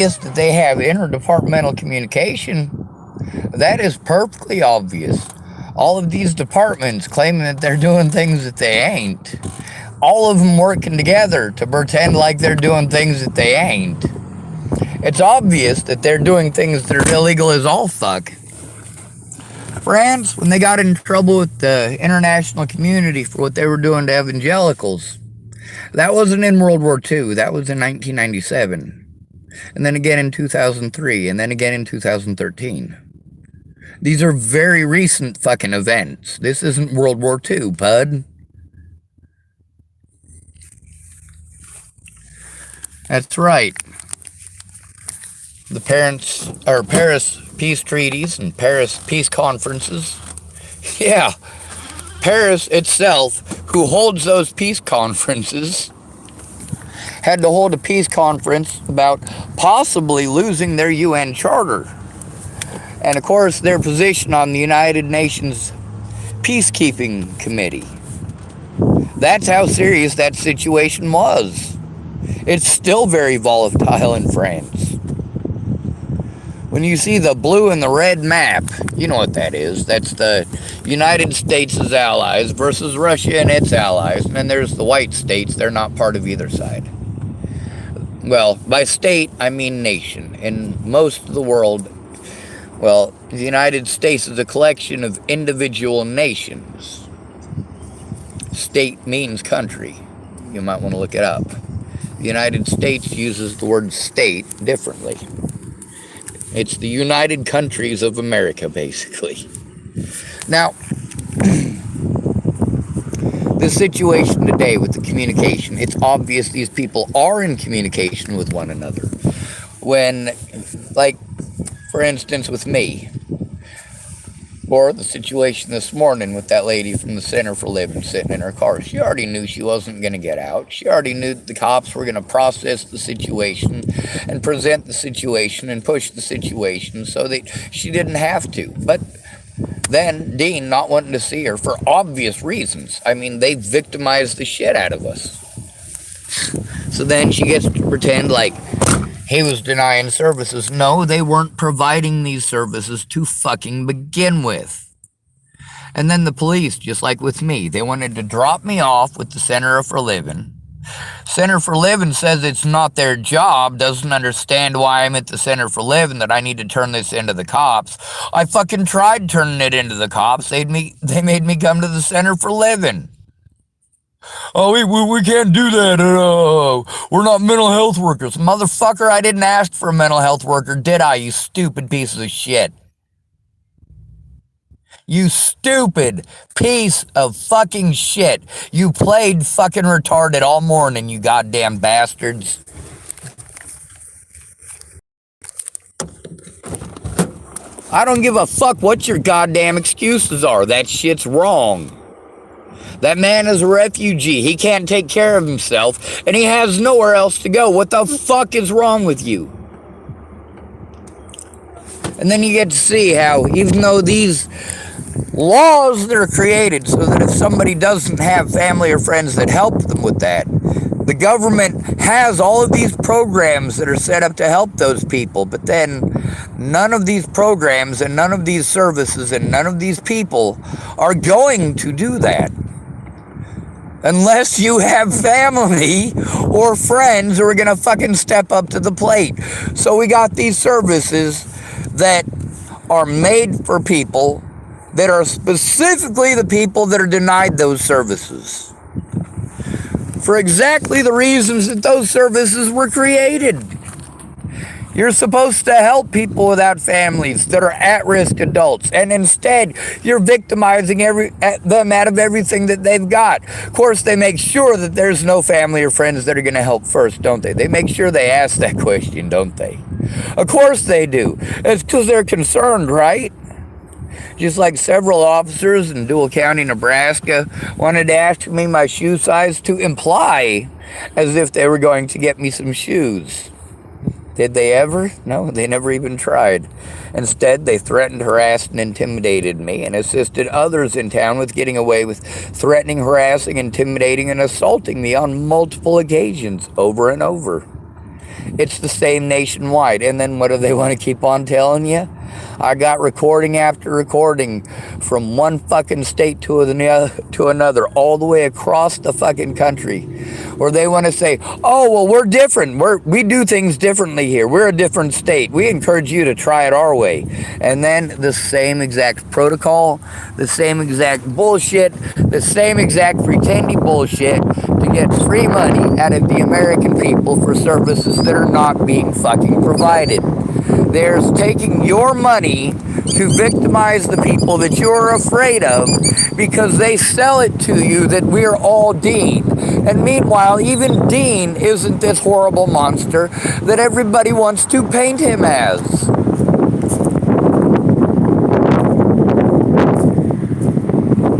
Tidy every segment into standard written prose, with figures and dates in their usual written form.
that they have interdepartmental communication. That is perfectly obvious. All of these departments claiming that they're doing things that they ain't. All of them working together to pretend like they're doing things that they ain't. It's obvious that they're doing things that are illegal as all fuck. France, when they got in trouble with the international community for what they were doing to evangelicals, that wasn't in World War II. That was in 1997. And then again in 2003. And then again in 2013. These are very recent fucking events. This isn't World War II, bud. That's right. The Paris peace treaties and Paris peace conferences. Yeah, Paris itself, who holds those peace conferences, had to hold a peace conference about possibly losing their UN charter. And of course, their position on the United Nations Peacekeeping Committee. That's how serious that situation was. It's still very volatile in France. When you see the blue and the red map, you know what that is. That's the United States' allies versus Russia and its allies. And then there's the white states. They're not part of either side. Well, by state, I mean nation. In most of the world, well, the United States is a collection of individual nations. State means country. You might want to look it up. The United States uses the word state differently. It's the United Countries of America, basically. Now, the situation today with the communication, it's obvious these people are in communication with one another. When, like, for instance, with me, or the situation this morning with that lady from the Center for Living sitting in her car. She already knew she wasn't going to get out. She already knew that the cops were going to process the situation and present the situation and push the situation so that she didn't have to. But then Dean not wanting to see her for obvious reasons. I mean, they victimized the shit out of us. So then she gets to pretend like he was denying services. No, they weren't providing these services to fucking begin with. And then the police, just like with me, they wanted to drop me off with the Center for Living. Center for Living says it's not their job, doesn't understand why I'm at the Center for Living, that I need to turn this into the cops. I fucking tried turning it into the cops. They made me come to the Center for Living. Oh, we can't do that. We're not mental health workers. Motherfucker, I didn't ask for a mental health worker, did I, you stupid piece of shit? You stupid piece of fucking shit. You played fucking retarded all morning, you goddamn bastards. I don't give a fuck what your goddamn excuses are. That shit's wrong. That man is a refugee. He can't take care of himself, and he has nowhere else to go. What the fuck is wrong with you? And then you get to see how, even though these laws that are created so that if somebody doesn't have family or friends that help them with that, the government has all of these programs that are set up to help those people, but then none of these programs and none of these services and none of these people are going to do that. Unless you have family or friends who are going to fucking step up to the plate. So we got these services that are made for people that are specifically the people that are denied those services. For exactly the reasons that those services were created. You're supposed to help people without families that are at-risk adults, and instead you're victimizing them out of everything that they've got. Of course, they make sure that there's no family or friends that are going to help first, don't they? They make sure they ask that question, don't they? Of course they do. It's because they're concerned, right? Just like several officers in Dual County, Nebraska, wanted to ask me my shoe size to imply as if they were going to get me some shoes. Did they ever? No, they never even tried. Instead, they threatened, harassed, and intimidated me and assisted others in town with getting away with threatening, harassing, intimidating, and assaulting me on multiple occasions, over and over. It's the same nationwide. And then what do they want to keep on telling you? I got recording after recording from one fucking state to another, all the way across the fucking country, where they want to say, oh, well, we're different. We do things differently here. We're a different state. We encourage you to try it our way. And then the same exact protocol, the same exact bullshit, the same exact pretending bullshit to get free money out of the American people for services that are not being fucking provided. There's taking your money to victimize the people that you're afraid of because they sell it to you that we're all Dean. And meanwhile, even Dean isn't this horrible monster that everybody wants to paint him as.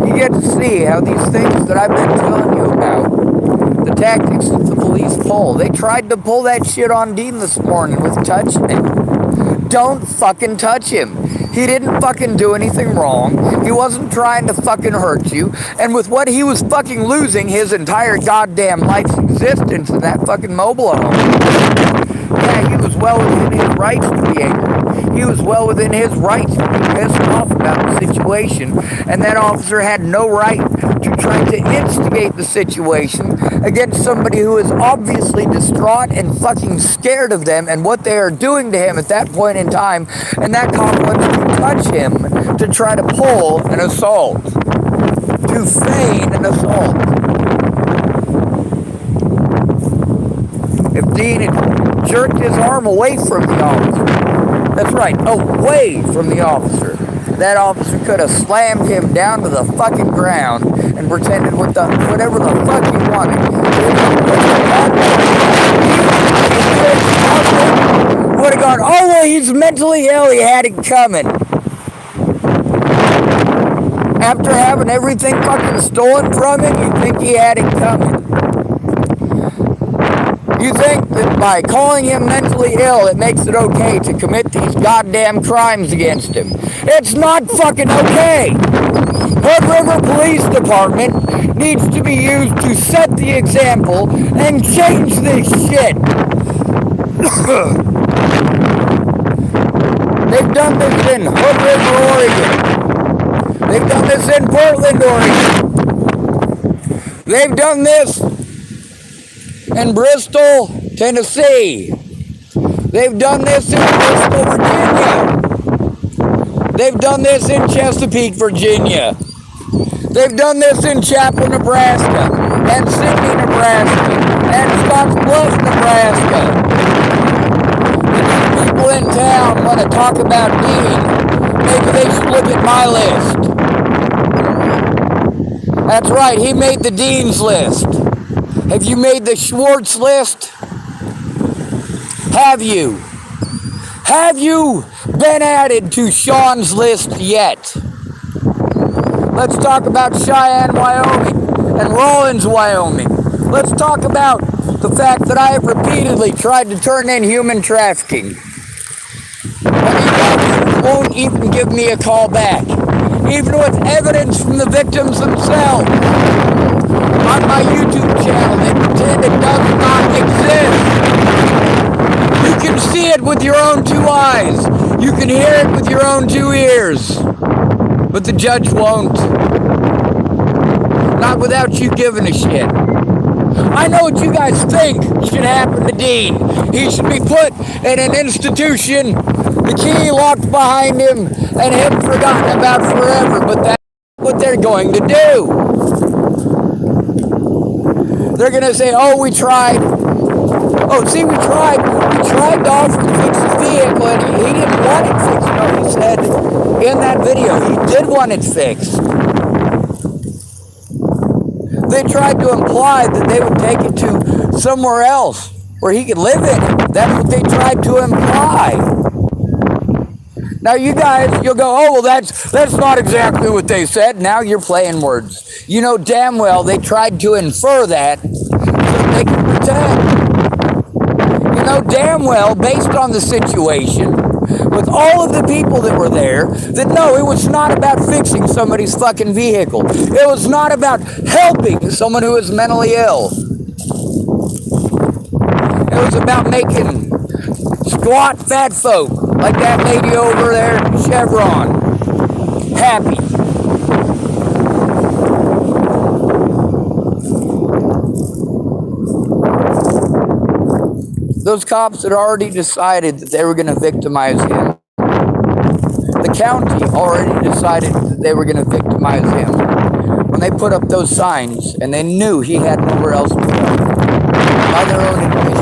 You get to see how these things that I've been telling you about, the tactics that the police pull, they tried to pull that shit on Dean this morning with touching him. Don't fucking touch him. He didn't fucking do anything wrong. He wasn't trying to fucking hurt you. And with what he was fucking losing his entire goddamn life's existence in that fucking mobile home, yeah, he was well within his rights to be angry. He was well within his rights to be pissed off about the situation. And that officer had no right to try to instigate the situation against somebody who is obviously distraught and fucking scared of them and what they are doing to him at that point in time. And that cop wants to touch him to try to pull an assault, to feign an assault. If Dean had jerked his arm away from the officer, that's right, away from the officer, that officer could have slammed him down to the fucking ground and pretended with whatever the fuck he wanted. Would have gone, oh, well, he's mentally ill, he had it coming. After having everything fucking stolen from him, you think he had it coming. You think that by calling him mentally ill, it makes it okay to commit these goddamn crimes against him. It's not fucking okay. Hood River Police Department needs to be used to set the example and change this shit. They've done this in Hood River, Oregon. They've done this in Portland, Oregon. They've done this in Bristol, Tennessee. They've done this in Bristol, Virginia. They've done this in Chesapeake, Virginia. They've done this in Chapel, Nebraska, and Sidney, Nebraska, and Scottsbluff, Nebraska. If these people in town want to talk about Dean, maybe they should look at my list. That's right, he made the Dean's list. Have you made the Schwartz list? Have you? Have you been added to Sean's list yet? Let's talk about Cheyenne, Wyoming, and Rawlins, Wyoming. Let's talk about the fact that I have repeatedly tried to turn in human trafficking. And you won't even give me a call back, even with evidence from the victims themselves. On my YouTube channel, they pretend it does not exist. You can see it with your own two eyes. You can hear it with your own two ears. But the judge won't. Not without you giving a shit. I know what you guys think should happen to Dean. He should be put in an institution, the key locked behind him, and him forgotten about forever. But that's what they're going to do. They're going to say, oh, we tried. Oh, see, we tried to offer to fix his vehicle, and he didn't want it fixed. No, he said in that video, he did want it fixed. They tried to imply that they would take it to somewhere else where he could live in it. That's what they tried to imply. Now you guys, you'll go, oh, well, that's not exactly what they said. Now you're playing words. You know damn well they tried to infer that so that they could pretend. You know damn well, based on the situation, with all of the people that were there, that no, it was not about fixing somebody's fucking vehicle. It was not about helping someone who is mentally ill. It was about making squat fat folk, like that lady over there at Chevron. Happy. Those cops had already decided that they were going to victimize him. The county already decided that they were going to victimize him when they put up those signs and they knew he had nowhere else to go by their own admission.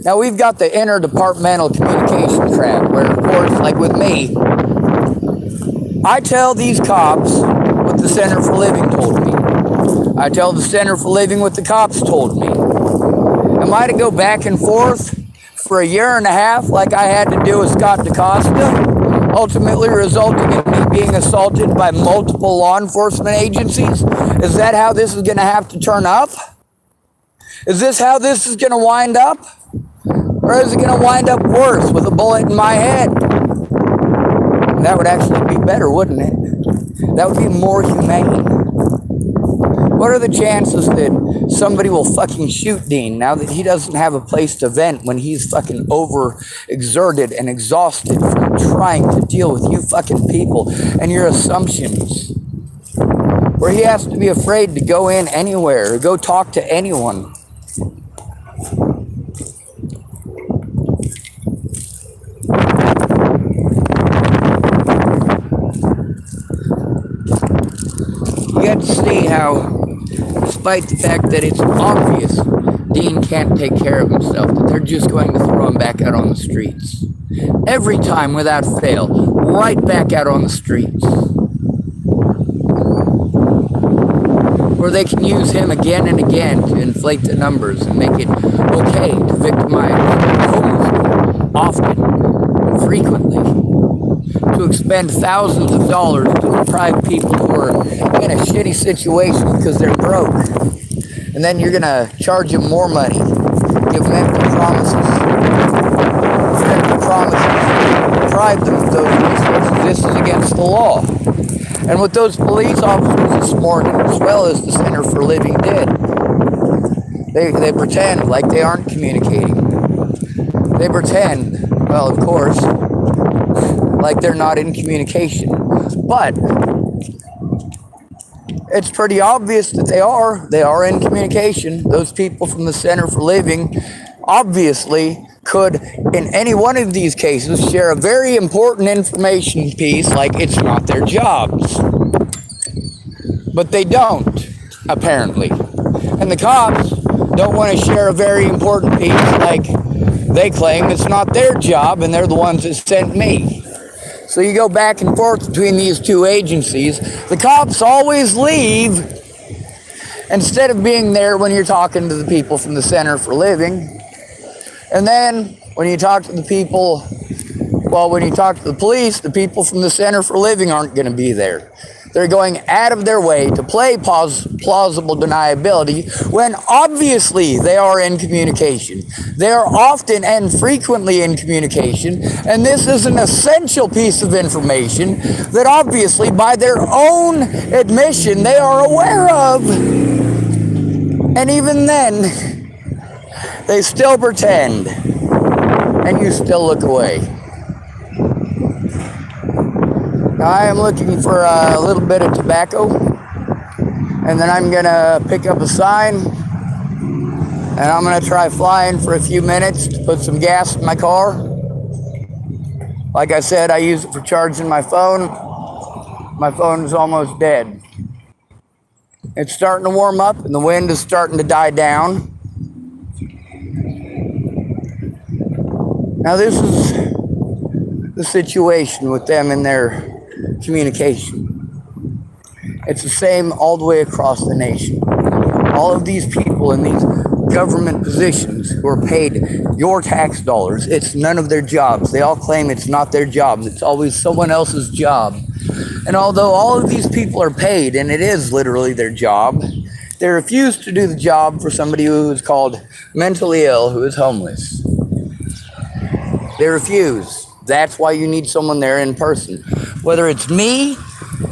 Now we've got the interdepartmental communication crap where, of course, like with me, I tell these cops what the Center for Living told me. I tell the Center for Living what the cops told me. Am I to go back and forth for a year and a half like I had to do with Scott DaCosta, ultimately resulting in me being assaulted by multiple law enforcement agencies? Is that how this is going to have to turn up? Is this how this is going to wind up? Or is it going to wind up worse with a bullet in my head? That would actually be better, wouldn't it? That would be more humane. What are the chances that somebody will fucking shoot Dean now that he doesn't have a place to vent when he's fucking overexerted and exhausted from trying to deal with you fucking people and your assumptions? Where he has to be afraid to go in anywhere or go talk to anyone. You get to see how, despite the fact that it's obvious Dean can't take care of himself, that they're just going to throw him back out on the streets. Every time without fail, right back out on the streets. Where they can use him again and again to inflate the numbers and make it okay to victimize homeless people often, frequently. To expend thousands of dollars to deprive people who are in a shitty situation because they're broke. And then you're going to charge them more money. Give them empty promises. Deprive them of those resources. This is against the law. And what those police officers this morning, as well as the Center for Living, did, they pretend like they aren't communicating. They pretend, well, of course, like they're not in communication. But it's pretty obvious that they are. They are in communication. Those people from the Center for Living obviously could, in any one of these cases, share a very important information piece like it's not their jobs. But they don't, apparently. And the cops don't want to share a very important piece like they claim it's not their job and they're the ones that sent me. So you go back and forth between these two agencies. The cops always leave instead of being there when you're talking to the people from the Center for Living. And then when you talk to the people, well, when you talk to the police, the people from the Center for Living aren't going to be there. They're going out of their way to play plausible deniability when obviously they are in communication. They are often and frequently in communication, and this is an essential piece of information that obviously by their own admission they are aware of. And even then, they still pretend, and you still look away. Now, I am looking for a little bit of tobacco, and then I'm gonna pick up a sign, and I'm gonna try flying for a few minutes to put some gas in my car. Like I said, I use it for charging my phone. My phone is almost dead. It's starting to warm up, and the wind is starting to die down. Now, this is the situation with them and their communication. It's the same all the way across the nation. All of these people in these government positions who are paid your tax dollars, it's none of their jobs. They all claim it's not their jobs. It's always someone else's job. And although all of these people are paid, and it is literally their job, they refuse to do the job for somebody who is called mentally ill, who is homeless. They refuse. That's why you need someone there in person. Whether it's me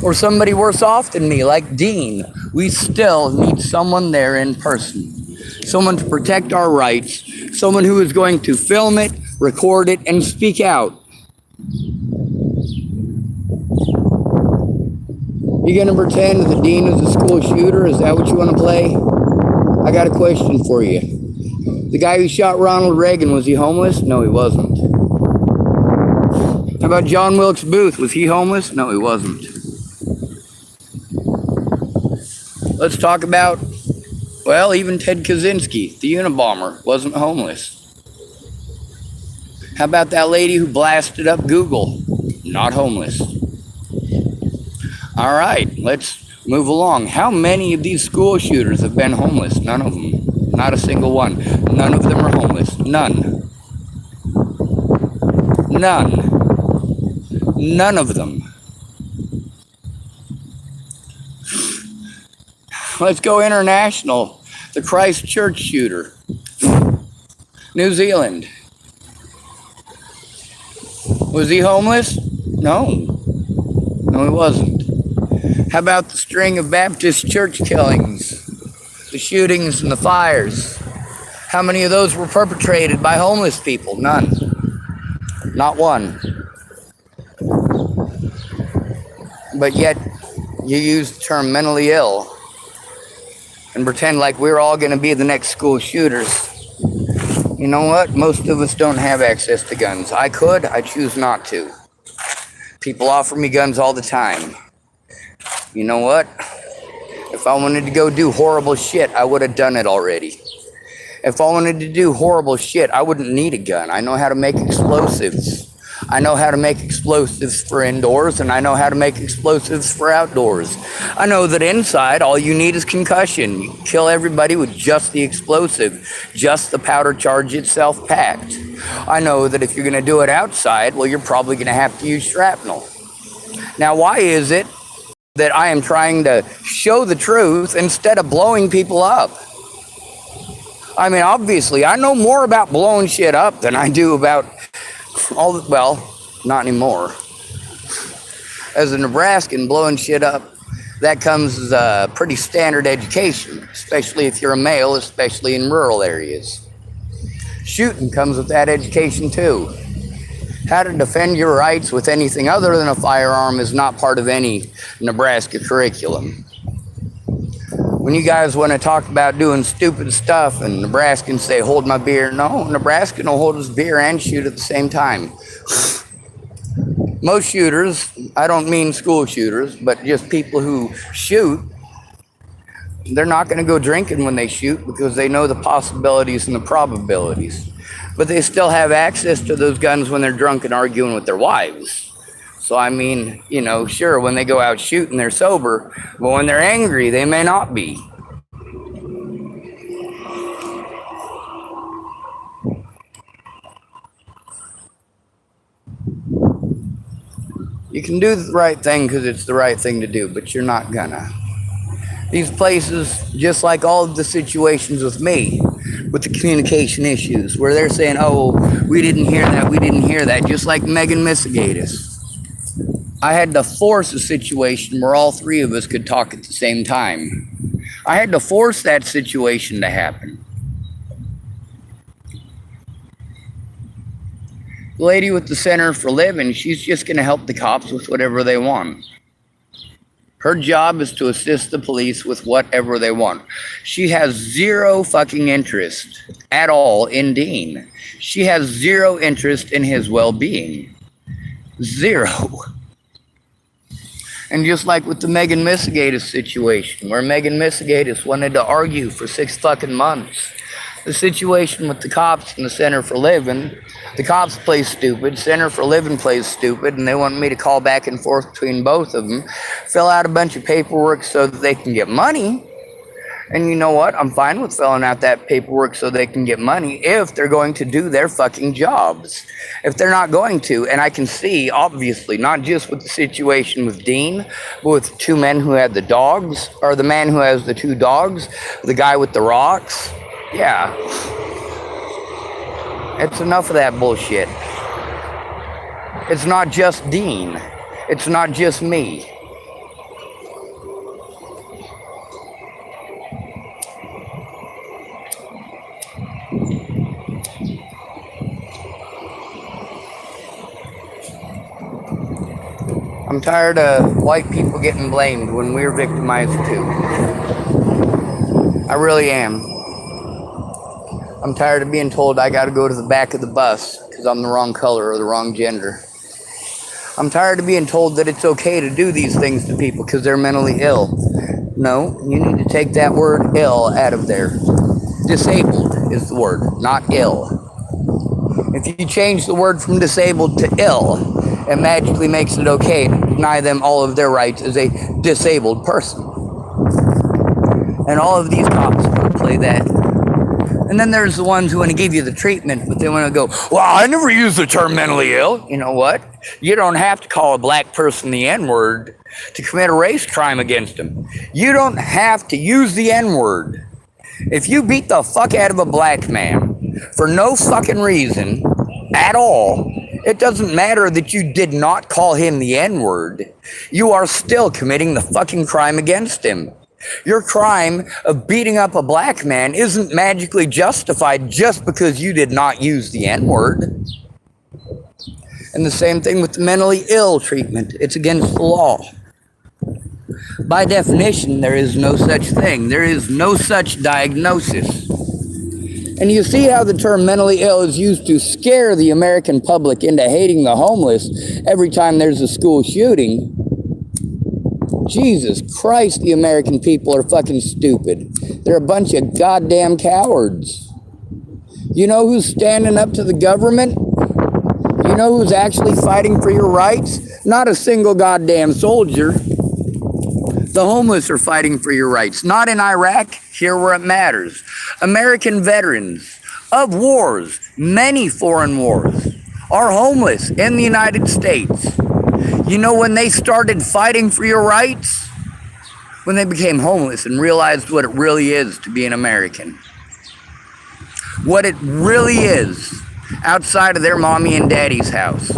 or somebody worse off than me, like Dean, we still need someone there in person. Someone to protect our rights, Someone who is going to film it, record it, and speak out. You gonna pretend the dean is a school shooter? Is that what you want to play? I got a question for you. The guy who shot Ronald Reagan, was he homeless? No, he wasn't. How about John Wilkes Booth? Was he homeless? No, he wasn't. Let's talk about, well, even Ted Kaczynski, the Unabomber, wasn't homeless. How about that lady who blasted up Google? Not homeless. All right, let's move along. How many of these school shooters have been homeless? None of them. Not a single one. None of them are homeless. None. None. None of them. Let's go international. The Christchurch shooter. New Zealand. Was he homeless? No. No, he wasn't. How about the string of Baptist church killings? The shootings and the fires? How many of those were perpetrated by homeless people? None. Not one. But yet, you use the term mentally ill and pretend like we're all going to be the next school shooters. You know what? Most of us don't have access to guns. I could, I choose not to. People offer me guns all the time. You know what? If I wanted to go do horrible shit, I would have done it already. If I wanted to do horrible shit, I wouldn't need a gun. I know how to make explosives. I know how to make explosives for indoors, and I know how to make explosives for outdoors. I know that inside, all you need is concussion. You kill everybody with just the explosive, just the powder charge itself packed. I know that if you're going to do it outside, well, you're probably going to have to use shrapnel. Now, why is it that I am trying to show the truth instead of blowing people up? I mean, obviously, I know more about blowing shit up than I do about well, not anymore. As a Nebraskan, blowing shit up, that comes as a pretty standard education, especially if you're a male, especially in rural areas. Shooting comes with that education too. How to defend your rights with anything other than a firearm is not part of any Nebraska curriculum. When you guys want to talk about doing stupid stuff and Nebraskans say, hold my beer, no, Nebraskan will hold his beer and shoot at the same time. Most shooters, I don't mean school shooters, but just people who shoot, they're not going to go drinking when they shoot because they know the possibilities and the probabilities. But they still have access to those guns when they're drunk and arguing with their wives. So, I mean, you know, sure, when they go out shooting, they're sober, but when they're angry, they may not be. You can do the right thing because it's the right thing to do, but you're not gonna. These places, just like all of the situations with me, with the communication issues, where they're saying, oh, we didn't hear that, just like Megan Misegatis. I had to force a situation where all three of us could talk at the same time. I had to force that situation to happen. The lady with the Center for Living, she's just going to help the cops with whatever they want. Her job is to assist the police with whatever they want. She has zero fucking interest at all in Dean. She has zero interest in his well-being. Zero. And just like with the Megan Misegatis situation, where Megan Misegatis wanted to argue for 6 fucking months. The situation with the cops and the Center for Living, the cops play stupid, Center for Living plays stupid, and they want me to call back and forth between both of them, fill out a bunch of paperwork so that they can get money. And you know what? I'm fine with filling out that paperwork so they can get money if they're going to do their fucking jobs. If they're not going to, and I can see, obviously, not just with the situation with Dean, but with 2 men who had the dogs, or the man who has the 2 dogs, the guy with the rocks. Yeah. It's enough of that bullshit. It's not just Dean. It's not just me. I'm tired of white people getting blamed when we're victimized too. I really am. I'm tired of being told I gotta go to the back of the bus because I'm the wrong color or the wrong gender. I'm tired of being told that it's okay to do these things to people because they're mentally ill. No, you need to take that word ill out of there. Disabled is the word, not ill. If you change the word from disabled to ill, it magically makes it okay to deny them all of their rights as a disabled person. And all of these cops will play that. And then there's the ones who want to give you the treatment, but they want to go, well, I never use the term mentally ill. You know what? You don't have to call a black person the N-word to commit a race crime against them. You don't have to use the N-word. If you beat the fuck out of a black man for no fucking reason at all, it doesn't matter that you did not call him the N-word. You are still committing the fucking crime against him. Your crime of beating up a black man isn't magically justified just because you did not use the N-word. And the same thing with the mentally ill treatment. It's against the law. By definition, there is no such thing. There is no such diagnosis. And you see how the term mentally ill is used to scare the American public into hating the homeless every time there's a school shooting. Jesus Christ, the American people are fucking stupid. They're a bunch of goddamn cowards. You know who's standing up to the government? You know who's actually fighting for your rights? Not a single goddamn soldier. The homeless are fighting for your rights. Not in Iraq, here where it matters. American veterans of wars, many foreign wars, are homeless in the United States. You know when they started fighting for your rights? When they became homeless and realized what it really is to be an American. What it really is outside of their mommy and daddy's house.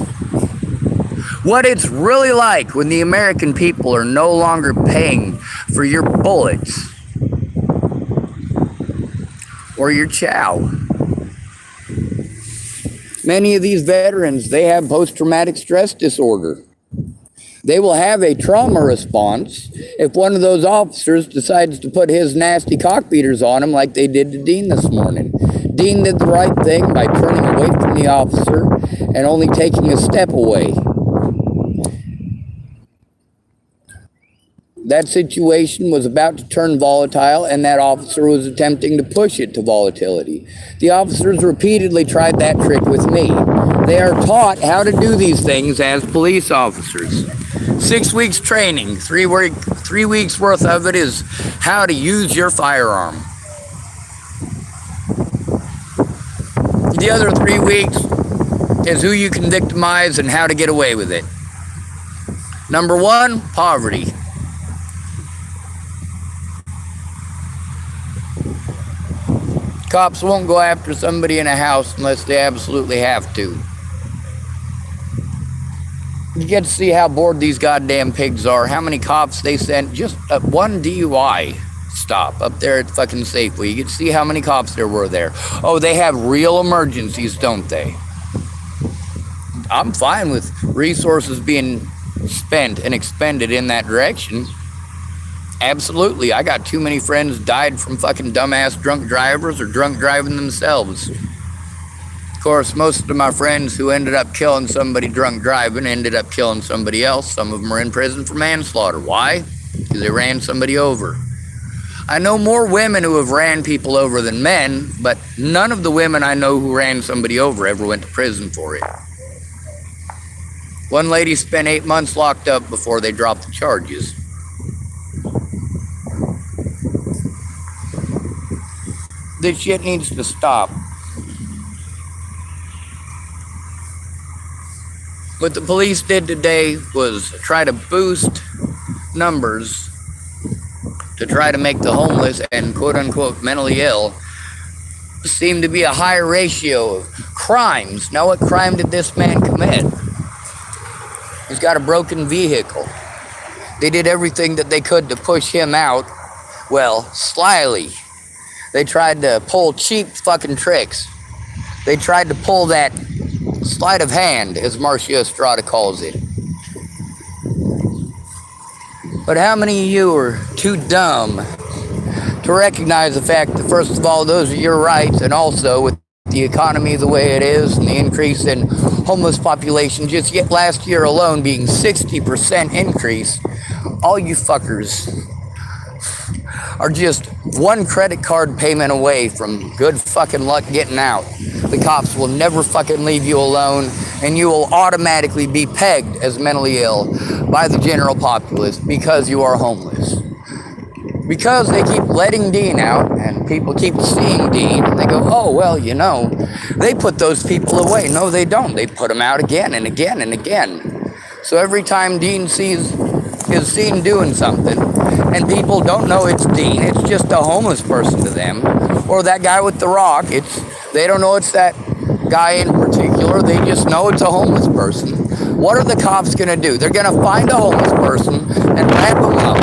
What it's really like when the American people are no longer paying for your bullets or your chow. Many of these veterans, they have post-traumatic stress disorder. They will have a trauma response if one of those officers decides to put his nasty cockbeaters on him like they did to Dean this morning. Dean did the right thing by turning away from the officer and only taking a step away. That situation was about to turn volatile, and that officer was attempting to push it to volatility. The officers repeatedly tried that trick with me. They are taught how to do these things as police officers. 6 weeks training, 3 weeks worth of it is how to use your firearm. The other 3 weeks is who you can victimize and how to get away with it. Number 1, poverty. Cops won't go after somebody in a house unless they absolutely have to. You get to see how bored these goddamn pigs are. How many cops they sent just at one DUI stop up there at fucking Safeway. You get to see how many cops there were there. Oh, they have real emergencies, don't they? I'm fine with resources being spent and expended in that direction. Absolutely. I got too many friends died from fucking dumbass drunk drivers or drunk driving themselves. Of course, most of my friends who ended up killing somebody drunk driving ended up killing somebody else. Some of them are in prison for manslaughter. Why? Because they ran somebody over. I know more women who have ran people over than men, but none of the women I know who ran somebody over ever went to prison for it. One lady spent 8 months locked up before they dropped the charges. This shit needs to stop. What the police did today was try to boost numbers to try to make the homeless and quote-unquote mentally ill seem to be a higher ratio of crimes. Now, what crime did this man commit? He's got a broken vehicle. They did everything that they could to push him out, well, slyly. They tried to pull cheap fucking tricks. They tried to pull that sleight of hand, as Marcia Estrada calls it. But how many of you are too dumb to recognize the fact that, first of all, those are your rights, and also with the economy the way it is and the increase in homeless population, just yet last year alone being 60% increase, all you fuckers are just one credit card payment away from good fucking luck getting out. The cops will never fucking leave you alone, and you will automatically be pegged as mentally ill by the general populace because you are homeless. Because they keep letting Dean out, and people keep seeing Dean, and they go, oh, well, you know, they put those people away. No, they don't. They put them out again and again and again. So every time Dean is seen doing something, and people don't know it's Dean, it's just a homeless person to them, or that guy with the rock, they don't know it's that guy in particular, they just know it's a homeless person. What are the cops going to do? They're going to find a homeless person and wrap them up.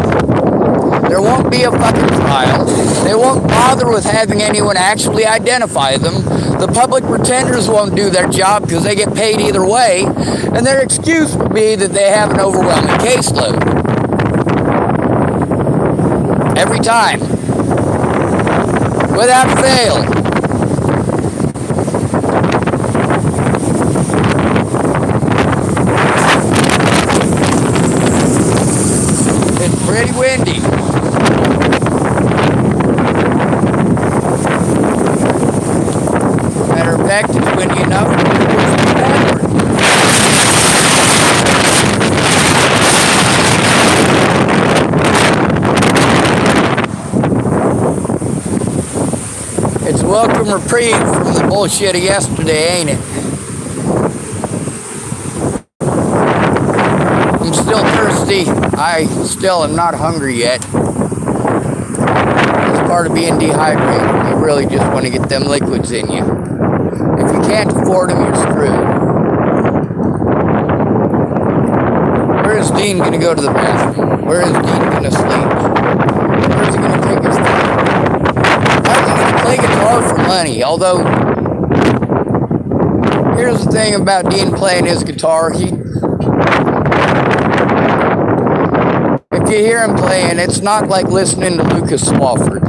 There won't be a fucking trial. They won't bother with having anyone actually identify them. The public pretenders won't do their job because they get paid either way, and their excuse will be that they have an overwhelming caseload. Every time. Without fail. It's pretty windy. Matter of fact, it's windy enough to push me backward. It's a welcome reprieve from the bullshit of yesterday, ain't it? I'm still thirsty. I still am not hungry yet. It's part of being dehydrated. You really just want to get them liquids in you. If you can't afford them, you're screwed. Where is Dean going to go to the bathroom? Where is Dean going to sleep? Where is he going to take his time? How's he going to play guitar for money? Although, here's the thing about Dean playing his guitar. If you hear him playing, it's not like listening to Lucas Swafford.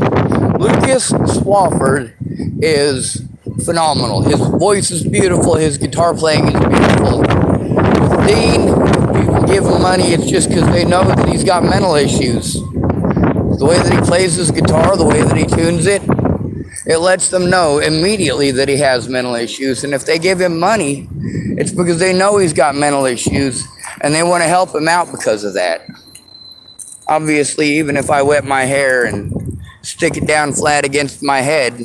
Lucas Swafford is phenomenal. His voice is beautiful. His guitar playing is beautiful. With Dean, people give him money, it's just because they know that he's got mental issues. The way that he plays his guitar, the way that he tunes it, it lets them know immediately that he has mental issues. And if they give him money, it's because they know he's got mental issues and they want to help him out because of that. Obviously, even if I wet my hair and stick it down flat against my head,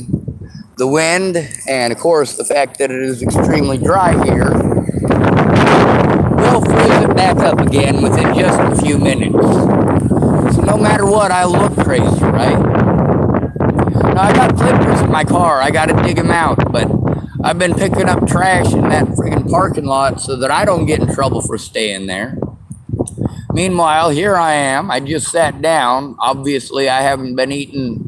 the wind and, of course, the fact that it is extremely dry here will freeze it back up again within just a few minutes. So no matter what, I look crazy, right? Now, I got clippers in my car. I got to dig them out, but I've been picking up trash in that friggin' parking lot so that I don't get in trouble for staying there. Meanwhile, here I am. I just sat down. Obviously, I haven't been eating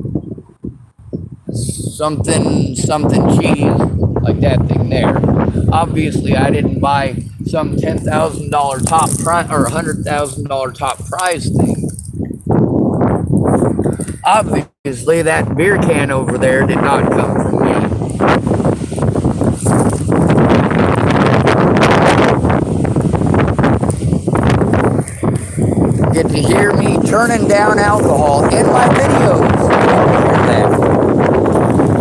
something cheese, like that thing there. Obviously, I didn't buy some $10,000 top prize or $100,000 top prize thing. Obviously, that beer can over there did not come from me. Get to hear me turning down alcohol in my videos. Hear that.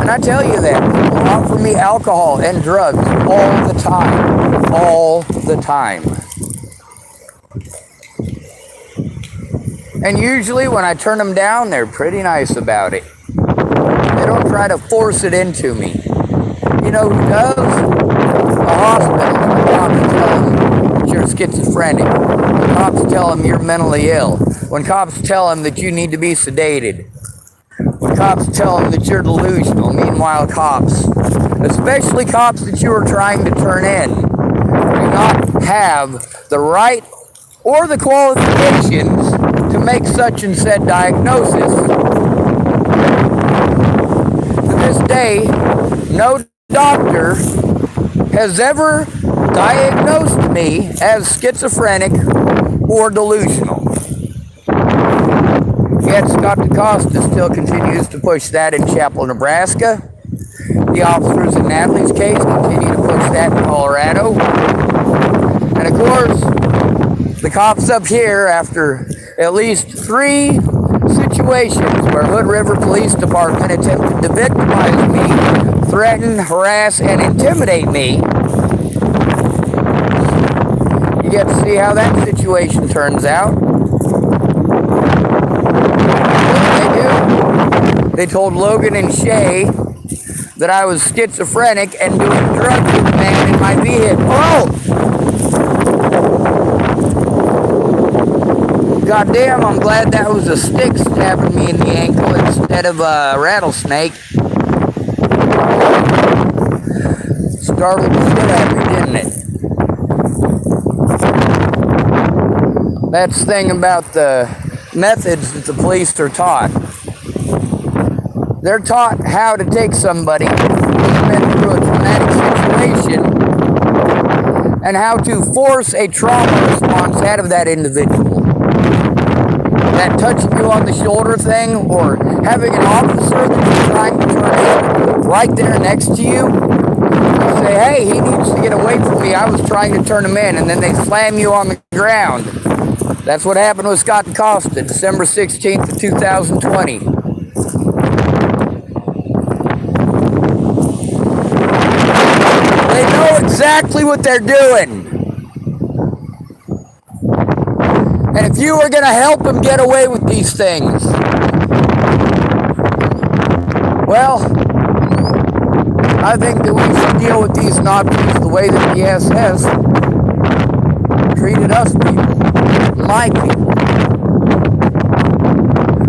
And I tell you that people offer me alcohol and drugs all the time. All the time. And usually when I turn them down, they're pretty nice about it. They don't try to force it into me. You know who does? The hospital. The cops tell them that you're schizophrenic. The cops tell them you're mentally ill. When cops tell them that you need to be sedated. When cops tell them that you're delusional. Meanwhile, cops, especially cops that you are trying to turn in, do not have the right or the qualifications to make such and said diagnosis. To this day, no doctor has ever diagnosed me as schizophrenic or delusional. Yet Scott DeCosta still continues to push that in Chapel, Nebraska. The officers in Natalie's case continue to push that in Colorado. And of course, the cops up here, after at least 3 situations where Hood River Police Department attempted to victimize me, threaten, harass, and intimidate me, you get to see how that situation turns out. What did they do? They told Logan and Shay that I was schizophrenic and doing drugs with the man in my vehicle. Oh! Goddamn, I'm glad that was a stick stabbing me in the ankle instead of a rattlesnake. Startled the shit out of me, didn't it? That's the thing about the methods that the police are taught. They're taught how to take somebody who's been through a traumatic situation and how to force a trauma response out of that individual. That touching you on the shoulder thing, or having an officer that you're trying to turn in right there next to you, you say, hey, he needs to get away from me, I was trying to turn him in, and then they slam you on the ground. That's what happened with Scott DeCosta, December 16th of 2020. They know exactly what they're doing. And if you are going to help them get away with these things, well, I think that we should deal with these Nazis the way that the SS treated us people, my people.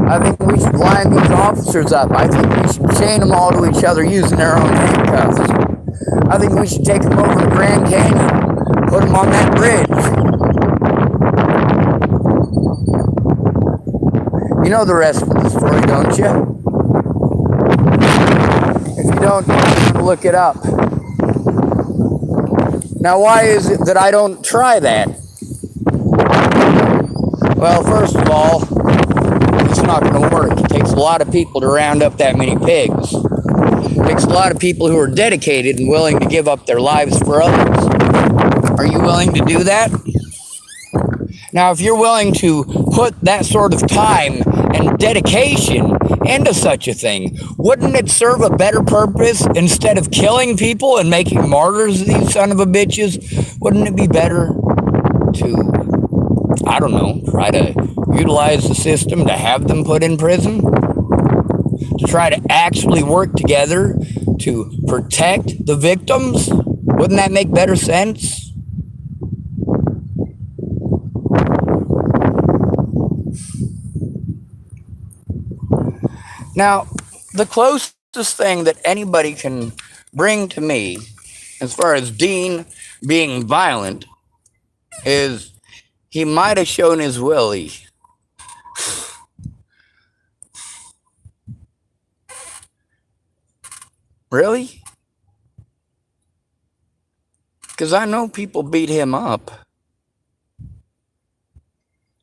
I think we should line these officers up. I think we should chain them all to each other using their own handcuffs. I think we should take them over to Grand Canyon, put them on that bridge. You know the rest of the story, don't you? If you don't, look it up. Now, why is it that I don't try that? Well, first of all, it's not going to work. It takes a lot of people to round up that many pigs. It takes a lot of people who are dedicated and willing to give up their lives for others. Are you willing to do that? Now, if you're willing to put that sort of time and dedication into such a thing, wouldn't it serve a better purpose instead of killing people and making martyrs of these son of a bitches? Wouldn't it be better to, I don't know, try to utilize the system to have them put in prison? To try to actually work together to protect the victims? Wouldn't that make better sense? Now, the closest thing that anybody can bring to me, as far as Dean being violent, is he might have shown his willy. Really? Because I know people beat him up.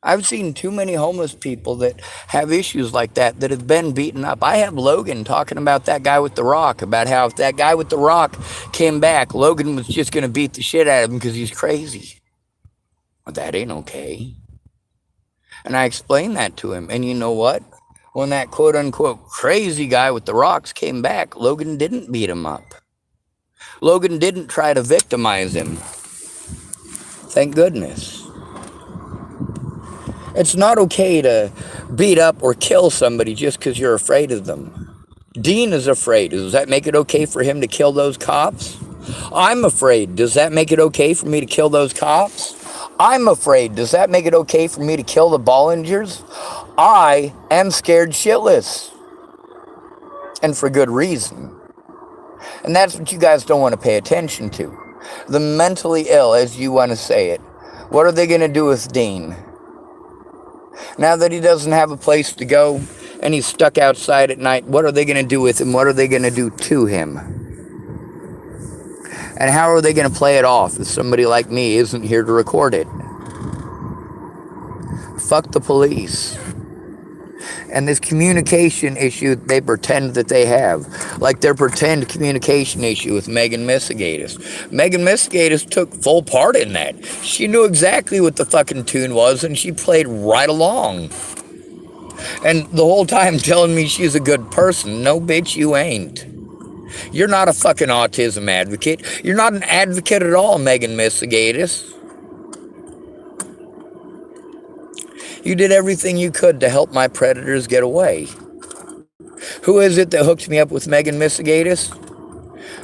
I've seen too many homeless people that have issues like that have been beaten up. I have Logan talking about that guy with the rock, about how if that guy with the rock came back, Logan was just going to beat the shit out of him because he's crazy. Well, that ain't okay. And I explained that to him. And you know what? When that quote-unquote crazy guy with the rocks came back, Logan didn't beat him up. Logan didn't try to victimize him. Thank goodness. It's not okay to beat up or kill somebody just because you're afraid of them. Dean is afraid. Does that make it okay for him to kill those cops? I'm afraid. Does that make it okay for me to kill those cops? I'm afraid. Does that make it okay for me to kill the Bollingers? I am scared shitless. And for good reason. And that's what you guys don't want to pay attention to. The mentally ill, as you want to say it. What are they going to do with Dean? Now that he doesn't have a place to go and he's stuck outside at night, what are they going to do with him? What are they going to do to him? And how are they going to play it off if somebody like me isn't here to record it? Fuck the police. and this communication issue they pretend that they have, like their pretend communication issue with Megan Missigatis. Megan Missigatis took full part in that. She knew exactly what the fucking tune was, and she played right along. And the whole time telling me she's a good person. No, bitch, you ain't. You're not a fucking autism advocate. You're not an advocate at all, Megan Missigatis. You did everything you could to help my predators get away. Who is it that hooked me up with Megan Missigatis?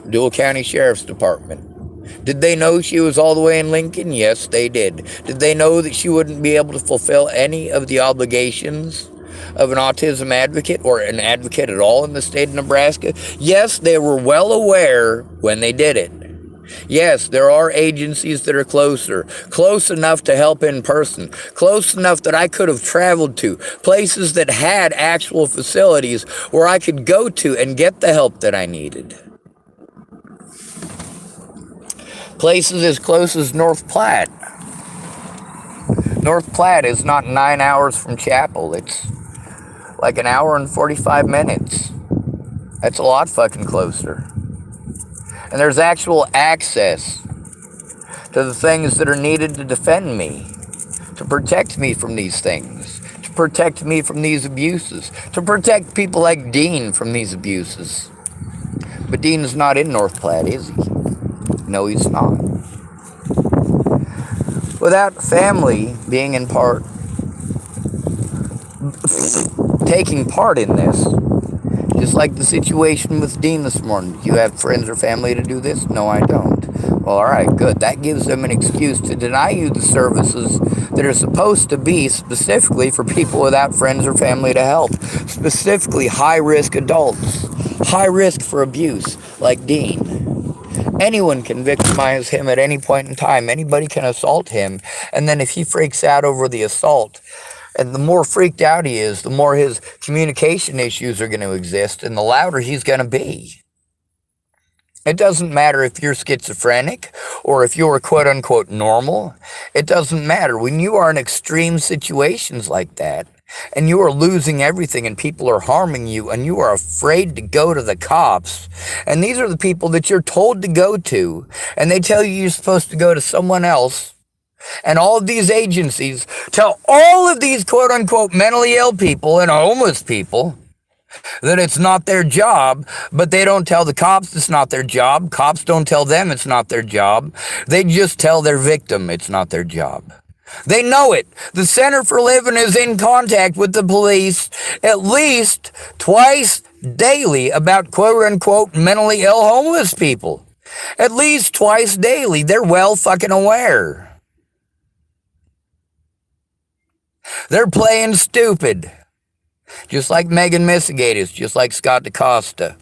Dual County Sheriff's Department. Did they know she was all the way in Lincoln? Yes, they did. Did they know that she wouldn't be able to fulfill any of the obligations of an autism advocate or an advocate at all in the state of Nebraska? Yes, they were well aware when they did it. Yes, there are agencies that are close enough to help in person, close enough that I could have traveled to, places that had actual facilities where I could go to and get the help that I needed. Places as close as North Platte. North Platte is not 9 hours from Chapel. It's like an hour and 45 minutes. That's a lot fucking closer. And there's actual access to the things that are needed to defend me, to protect me from these things, to protect me from these abuses, to protect people like Dean from these abuses. But Dean's not in North Platte, is he? No, he's not. Without family being in part, taking part in this, just like the situation with Dean this morning. Do you have friends or family to do this? No, I don't. Well, all right, good. That gives them an excuse to deny you the services that are supposed to be specifically for people without friends or family to help. Specifically, high-risk adults. High risk for abuse, like Dean. Anyone can victimize him at any point in time. Anybody can assault him. And then if he freaks out over the assault, and the more freaked out he is, the more his communication issues are going to exist, and the louder he's going to be. It doesn't matter if you're schizophrenic or if you're quote-unquote normal. It doesn't matter. When you are in extreme situations like that, and you are losing everything and people are harming you and you are afraid to go to the cops, and these are the people that you're told to go to, and they tell you you're supposed to go to someone else, and all of these agencies tell all of these quote-unquote mentally ill people and homeless people that it's not their job, but they don't tell the cops it's not their job. Cops don't tell them it's not their job. They just tell their victim it's not their job. They know it. The Center for Living is in contact with the police at least twice daily about quote-unquote mentally ill homeless people. At least twice daily. They're well fucking aware. They're playing stupid. Just like Megan Missigatis, just like Scott DaCosta.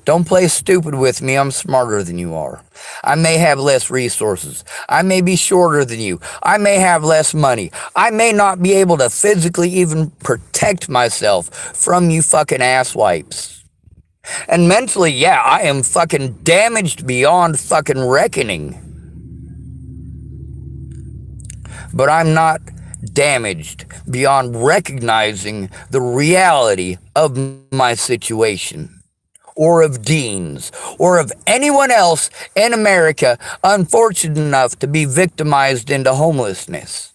Don't play stupid with me. I'm smarter than you are. I may have less resources. I may be shorter than you. I may have less money. I may not be able to physically even protect myself from you fucking asswipes. And mentally, yeah, I am fucking damaged beyond fucking reckoning. But I'm not damaged beyond recognizing the reality of my situation, or of Dean's, or of anyone else in America unfortunate enough to be victimized into homelessness.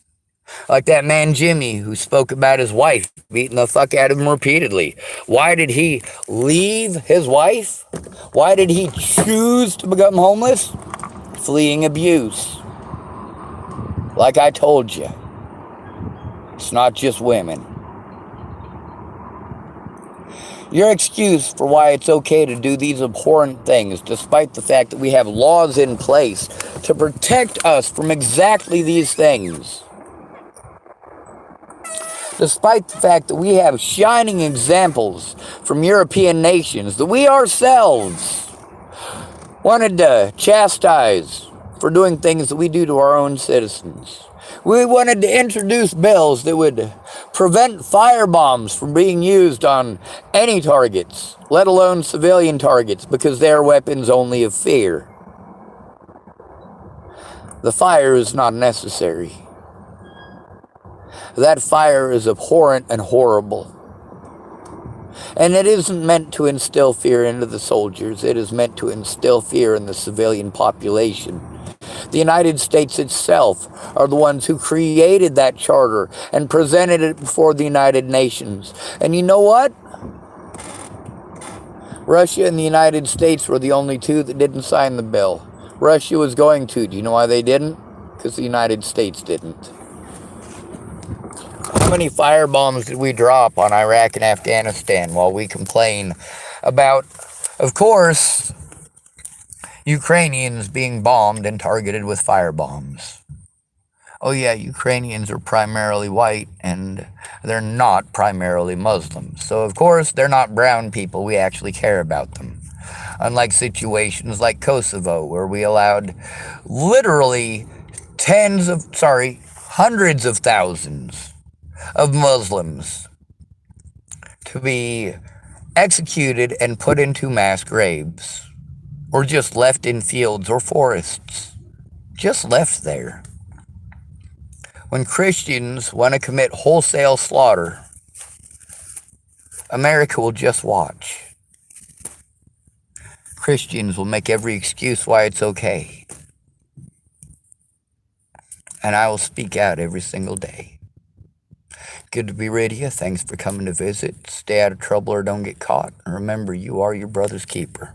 Like that man Jimmy who spoke about his wife beating the fuck out of him repeatedly. Why did he leave his wife? Why did he choose to become homeless? Fleeing abuse. Like I told you, it's not just women. Your excuse for why it's okay to do these abhorrent things, despite the fact that we have laws in place to protect us from exactly these things, despite the fact that we have shining examples from European nations that we ourselves wanted to chastise for doing things that we do to our own citizens. We wanted to introduce bills that would prevent firebombs from being used on any targets, let alone civilian targets, because they are weapons only of fear. The fire is not necessary. That fire is abhorrent and horrible. And it isn't meant to instill fear into the soldiers. It is meant to instill fear in the civilian population. The United States itself are the ones who created that charter and presented it before the United Nations. And you know what? Russia and the United States were the only two that didn't sign the bill. Russia was going to. Do you know why they didn't? Because the United States didn't. How many firebombs did we drop on Iraq and Afghanistan while we complain about, of course, Ukrainians being bombed and targeted with firebombs? Oh yeah, Ukrainians are primarily white and they're not primarily Muslims. So of course, they're not brown people. We actually care about them. Unlike situations like Kosovo, where we allowed literally hundreds of thousands of Muslims to be executed and put into mass graves, or just left in fields or forests, just left there. When Christians want to commit wholesale slaughter, America will just watch. Christians will make every excuse why it's okay. And I will speak out every single day. Good to be with you. Thanks for coming to visit. Stay out of trouble or don't get caught. And remember, you are your brother's keeper.